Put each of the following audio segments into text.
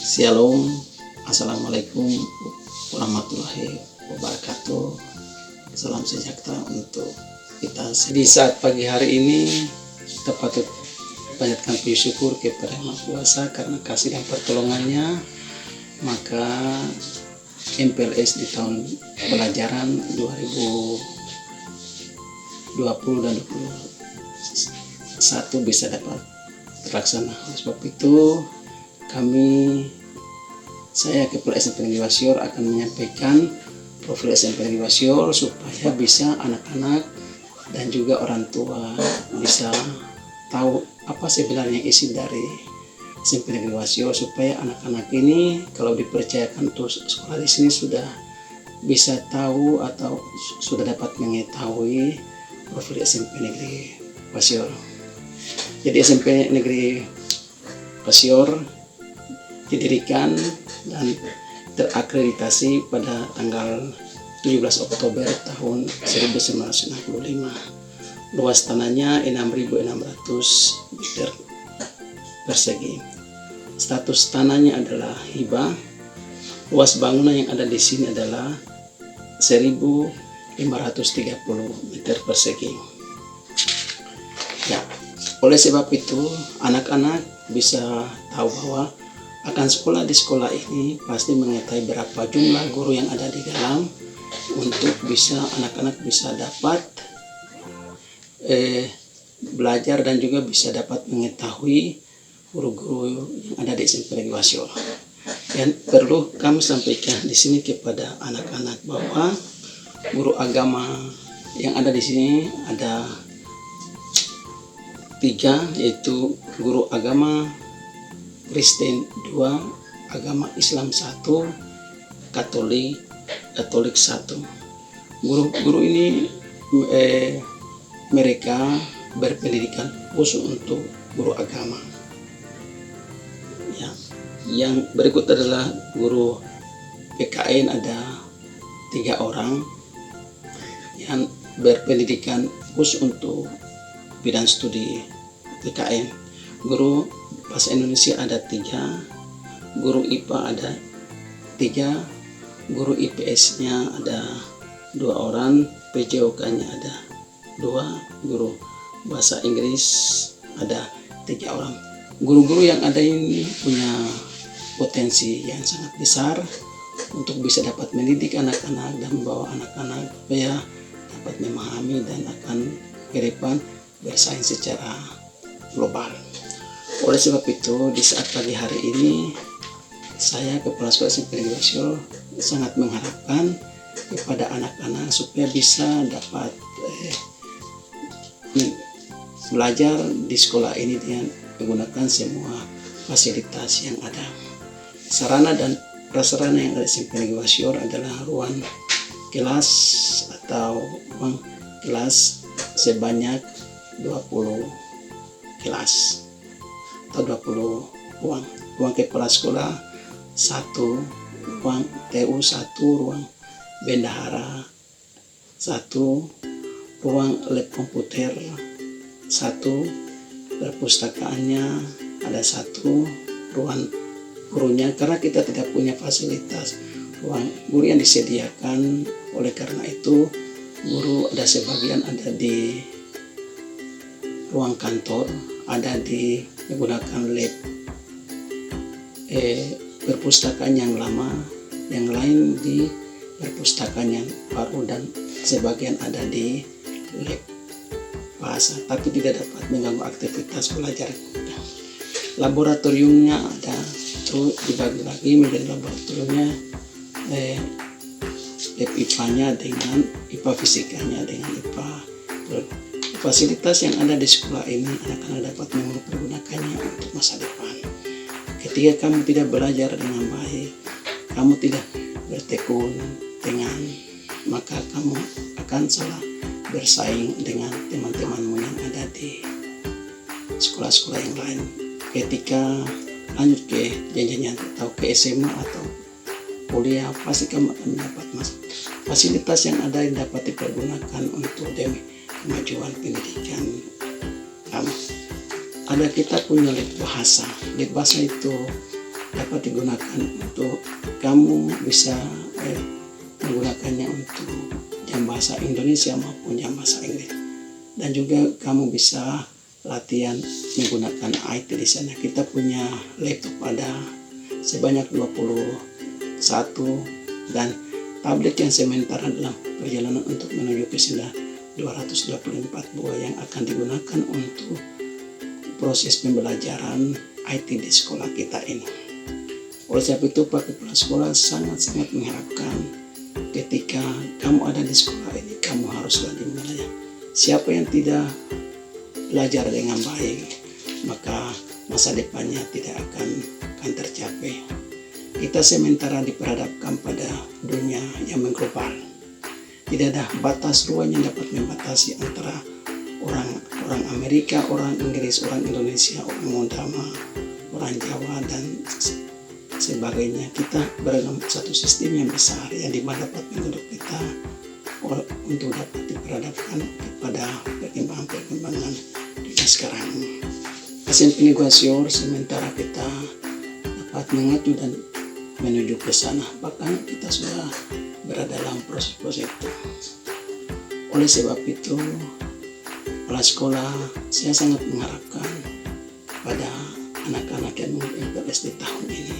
Shalom, Assalamualaikum warahmatullahi wabarakatuh. Salam sejahtera untuk kita. Di saat pagi hari ini kita patut panjatkan puji syukur kepada Yang Maha Kuasa karena kasih dan pertolongannya. Maka MPLS di tahun pelajaran 2020 dan 2021 bisa dapat terlaksana. Sebab itu saya Kepala SMP Negeri Wasior akan menyampaikan profil SMP Negeri Wasior supaya bisa anak-anak dan juga orang tua bisa tahu apa sebenarnya isi dari SMP Negeri Wasior, supaya anak-anak ini kalau dipercayakan untuk sekolah di sini sudah bisa tahu atau sudah dapat mengetahui profil SMP Negeri Wasior. Jadi SMP Negeri Wasior didirikan dan terakreditasi pada tanggal 17 Oktober tahun 1965. Luas tanahnya 6.600 meter persegi. Status tanahnya adalah hibah. Luas bangunan yang ada di sini adalah 1.530 meter persegi. Ya, oleh sebab itu anak-anak bisa tahu bahwa akan sekolah di sekolah ini pasti mengetahui berapa jumlah guru yang ada di dalam, untuk bisa anak-anak bisa dapat belajar dan juga bisa dapat mengetahui guru-guru yang ada di SMP Negeri Wasior. Dan perlu kami sampaikan di sini kepada anak-anak bahwa guru agama yang ada di sini ada 3, yaitu guru agama Kristen 2, agama Islam 1, Katolik 1. Guru-guru ini mereka berpendidikan khusus untuk guru agama. Ya, yang berikut adalah guru PKN ada 3 orang yang berpendidikan khusus untuk bidang studi PKN. Guru Bahasa Indonesia ada 3, guru IPA ada 3, guru IPS-nya ada 2 orang, PJOK-nya ada 2, guru Bahasa Inggris ada 3 orang. Guru-guru yang ada ini punya potensi yang sangat besar untuk bisa dapat mendidik anak-anak dan membawa anak-anak supaya dapat memahami dan akan ke depan bersaing secara global. Oleh sebab itu, di saat pagi hari ini, saya Kepala Sekolah SMP Negeri Wasior sangat mengharapkan kepada anak-anak supaya bisa dapat belajar di sekolah ini dengan menggunakan semua fasilitas yang ada. Sarana dan prasarana yang ada di SMP Negeri Wasior adalah ruang kelas atau ruang kelas sebanyak 20 kelas. 20 ruang kepala sekolah 1, ruang TU 1, ruang bendahara 1, ruang lab komputer 1, perpustakaannya ada 1, ruang gurunya karena kita tidak punya fasilitas ruang guru yang disediakan. Oleh karena itu guru ada sebagian ada di ruang kantor, ada di menggunakan lab perpustakaan yang lama, yang lain di perpustakaan yang baru, dan sebagian ada di lab bahasa, tapi tidak dapat mengganggu aktivitas belajar. Laboratoriumnya ada, itu dibagi lagi menjadi laboratoriumnya lab IPA-nya dengan IPA fisikanya dengan IPA. Fasilitas yang ada di sekolah ini anak-anak dapat mempergunakannya untuk masa depan. Ketika kamu tidak belajar dengan baik, kamu tidak bertekun dengan, maka kamu akan salah bersaing dengan teman-temanmu yang ada di sekolah-sekolah yang lain. Ketika lanjut ke jenjang atau ke SMA atau kuliah, pasti kamu akan mendapat fasilitas yang ada yang dapat dipergunakan untuk kemajuan pendidikan kamu. Ada kita punya lab bahasa. Lab bahasa itu dapat digunakan untuk kamu bisa menggunakannya untuk jam bahasa Indonesia maupun jam bahasa Inggris. Dan juga kamu bisa latihan menggunakan IT di sana. Kita punya laptop ada sebanyak 21 dan tablet yang sementara dalam perjalanan untuk menuju ke sana 224 buah yang akan digunakan untuk proses pembelajaran IT di sekolah kita ini. Oleh sebab itu, Pak Kepala Sekolah sangat-sangat mengharapkan ketika kamu ada di sekolah ini, kamu haruslah dimulai. Siapa yang tidak belajar dengan baik, maka masa depannya tidak akan tercapai. Kita sementara diperhadapkan pada dunia yang mengglobal. Tidak ada batas ruang yang dapat membatasi antara orang Amerika, orang Inggris, orang Indonesia, orang Mondama, orang Jawa, dan sebagainya. Kita berada dalam satu sistem yang besar yang dimana dapat menuntut kita untuk dapat diperhadapkan kepada perkembangan dunia sekarang. Asen penegosior sementara kita dapat mengacu dan menuju ke sana, bahkan kita sudah berada dalam proses itu. Oleh sebab itu, kepala sekolah saya sangat mengharapkan pada anak-anak yang mengingat SD tahun ini,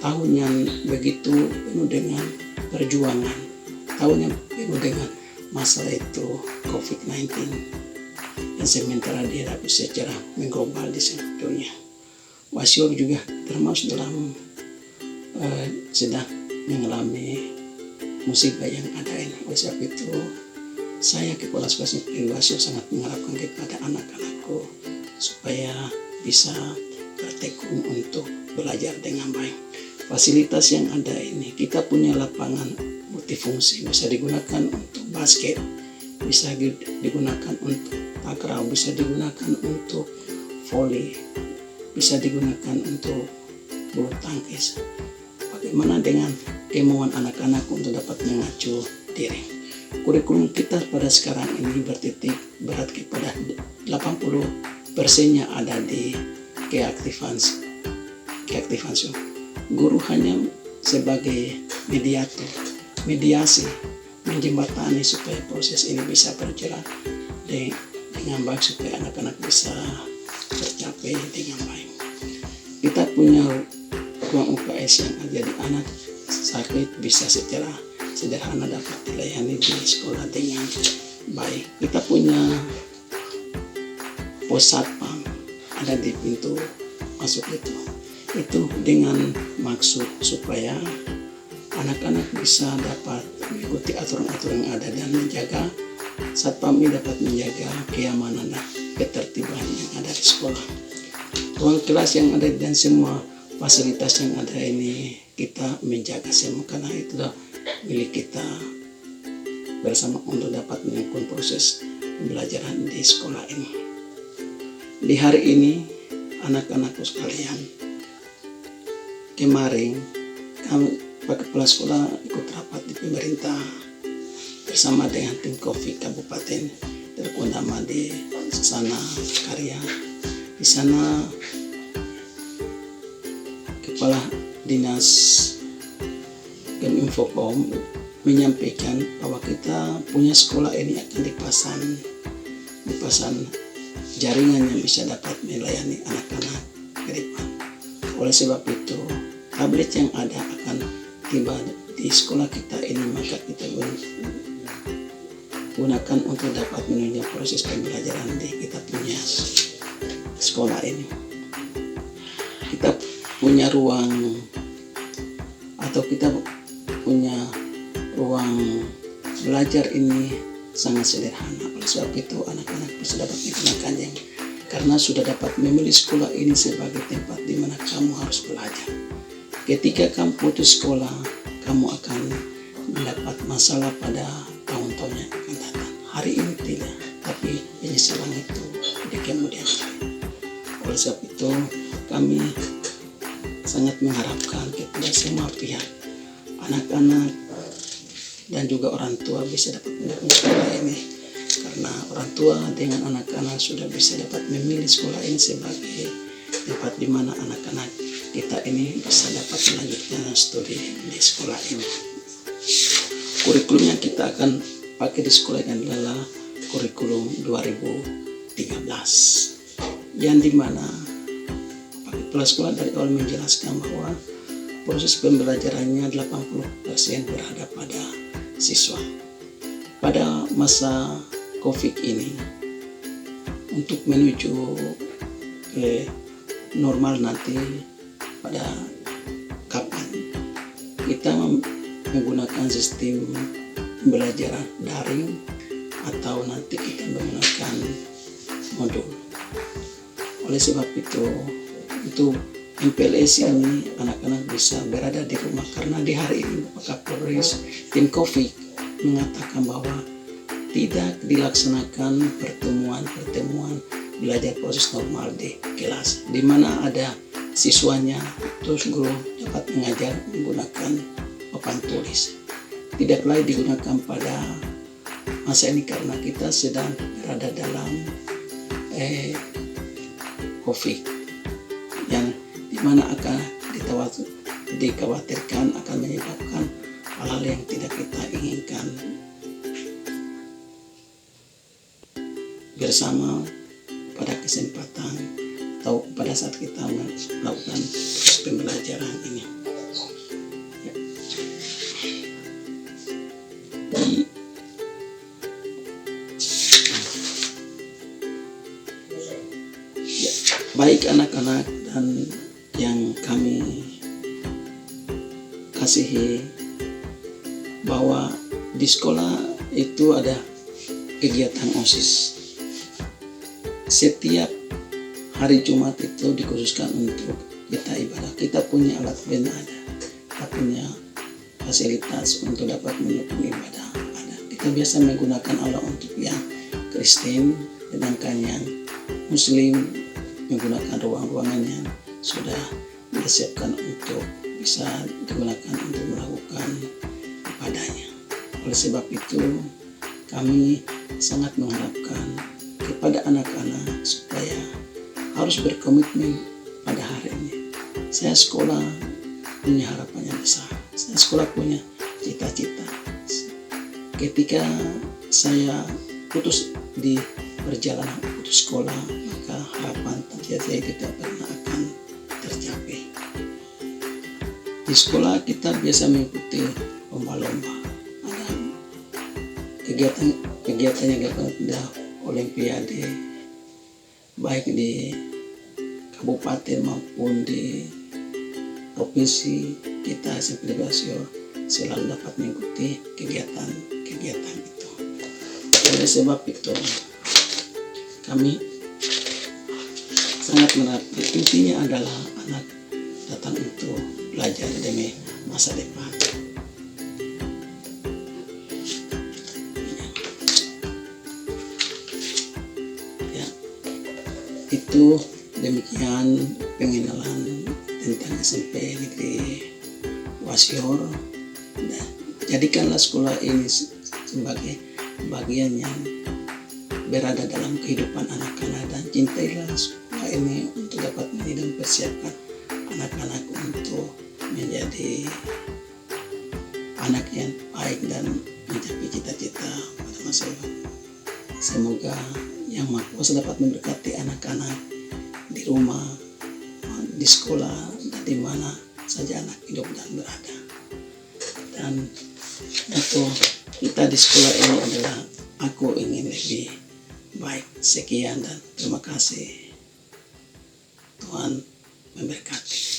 tahun yang begitu penuh dengan perjuangan, tahun yang penuh dengan masalah itu COVID-19 yang sementara dihadapi secara mengglobal di seluruh dunia. Wasior juga termasuk dalam sedang mengalami musibah yang ada ini. Oleh sebab itu, saya Kepala Sekolah Wasior sangat mengharapkan kepada anak-anakku supaya bisa bertekun untuk belajar dengan baik. Fasilitas yang ada ini, kita punya lapangan multifungsi, bisa digunakan untuk basket, bisa digunakan untuk takraw, bisa digunakan untuk voli, bisa digunakan untuk bulu tangkis. Bagaimana dengan kemauan anak-anak untuk dapat mengacu diri? Kurikulum kita pada sekarang ini bertitik berat kepada 80%-nya ada di keaktifan. Guru hanya sebagai mediasi, menjembatani supaya proses ini bisa berjalan dengan baik, supaya anak-anak bisa tercapai dengan baik. Kita punya ruang UKS yang ada di anak sakit bisa secara sederhana dapat dilayani di sekolah dengan baik. Kita punya pos satpam ada di pintu masuk itu dengan maksud supaya anak-anak bisa dapat mengikuti aturan-aturan yang ada dan menjaga satpam ini dapat menjaga keamanan dan ketertiban yang ada di sekolah. Ruang kelas yang ada dan semua fasilitas yang ada ini kita menjaga semua, karena itu adalah milik kita bersama untuk dapat melakukan proses pembelajaran di sekolah ini. Di hari ini, anak-anakku sekalian, kemarin kami Pak Kepala Sekolah ikut rapat di pemerintah bersama dengan tim COVID Kabupaten Terkundama di sana Karya. Di sana Kepala Dinas Keminfocom menyampaikan bahwa kita punya sekolah ini akan dipasang jaringan yang bisa dapat melayani anak-anak ke depan. Oleh sebab itu, tablet yang ada akan tiba di sekolah kita ini, maka kita gunakan untuk dapat menunjang proses pembelajaran di kita punya sekolah ini. Kita punya ruang belajar ini sangat sederhana. Oleh sebab itu anak-anak bisa dapat menggunakannya karena sudah dapat memilih sekolah ini sebagai tempat di mana kamu harus belajar. Ketika kamu putus sekolah, kamu akan mendapat masalah pada tahun-tahun yang akan datang. Hari ini tidak, tapi penyesalan itu di kemudian hari. Oleh sebab itu kami sangat mengharapkan kepada semua pihak, anak-anak dan juga orang tua bisa dapat mendukung sekolah ini, karena orang tua dengan anak-anak sudah bisa dapat memilih sekolah ini sebagai tempat di mana anak-anak kita ini bisa dapat melanjutkan studi di sekolah ini. Kurikulum yang kita akan pakai di sekolah ini adalah kurikulum 2013, yang dimana kepala sekolah dari awal menjelaskan bahwa proses pembelajarannya 80% berada pada siswa. Pada masa COVID ini, untuk menuju normal nanti pada kapan kita menggunakan sistem pembelajaran daring atau nanti kita menggunakan modul. Oleh sebab itu MPLS ini anak-anak bisa berada di rumah, karena di hari ini Bapak Kapolri tim COVID mengatakan bahwa tidak dilaksanakan pertemuan belajar proses normal di kelas, di mana ada siswanya terus guru dapat mengajar menggunakan papan tulis. Tidak lagi digunakan pada masa ini karena kita sedang berada dalam COVID, yang dimana akan dikhawatirkan akan menyebabkan hal-hal yang tidak kita inginkan. Bersama pada kesempatan atau pada saat kita melakukan pembelajaran ini, baik anak-anak dan yang kami kasihi, bahwa di sekolah itu ada kegiatan OSIS. Setiap hari Jumat itu dikhususkan untuk kita ibadah. Kita punya alat band ada, kita punya fasilitas untuk dapat mendukung ibadah ada. Kita biasa menggunakan aula untuk yang Kristen, sedangkan yang Muslim menggunakan ruang-ruangan yang sudah disiapkan untuk bisa digunakan untuk melakukan ibadahnya. Oleh sebab itu kami sangat mengharapkan kepada anak-anak supaya harus berkomitmen pada hari ini. Saya sekolah punya harapan yang besar, saya sekolah punya cita-cita. Ketika saya putus di perjalanan putus sekolah, maka harapan tentu saya tidak pernah akan tercapai. Di sekolah kita biasa mengikuti lomba-lomba, ada kegiatan yang ada olimpiade, baik di kabupaten maupun di provinsi. Kita SMP Basio selalu dapat mengikuti kegiatan itu. Oleh sebab itu kami sangat menargetkan, intinya adalah anak datang untuk belajar demi masa depan. Ya, itu demikian pengenalan tentang SMP Negeri Wasior. Nah, jadikanlah sekolah ini sebagai bagian yang berada dalam kehidupan anak-anak, dan cintailah sekolah ini untuk dapat mendidik dan persiapkan anak-anak untuk menjadi anak yang baik dan mencapai cita-cita pada masa depan. Semoga Yang Maha Kuasa dapat memberkati anak-anak di rumah, di sekolah, dan di mana saja anak hidup dan berada. Dan untuk kita di sekolah ini adalah aku ingin lebih baik. Sekian dan terima kasih. Tuhan memberkati.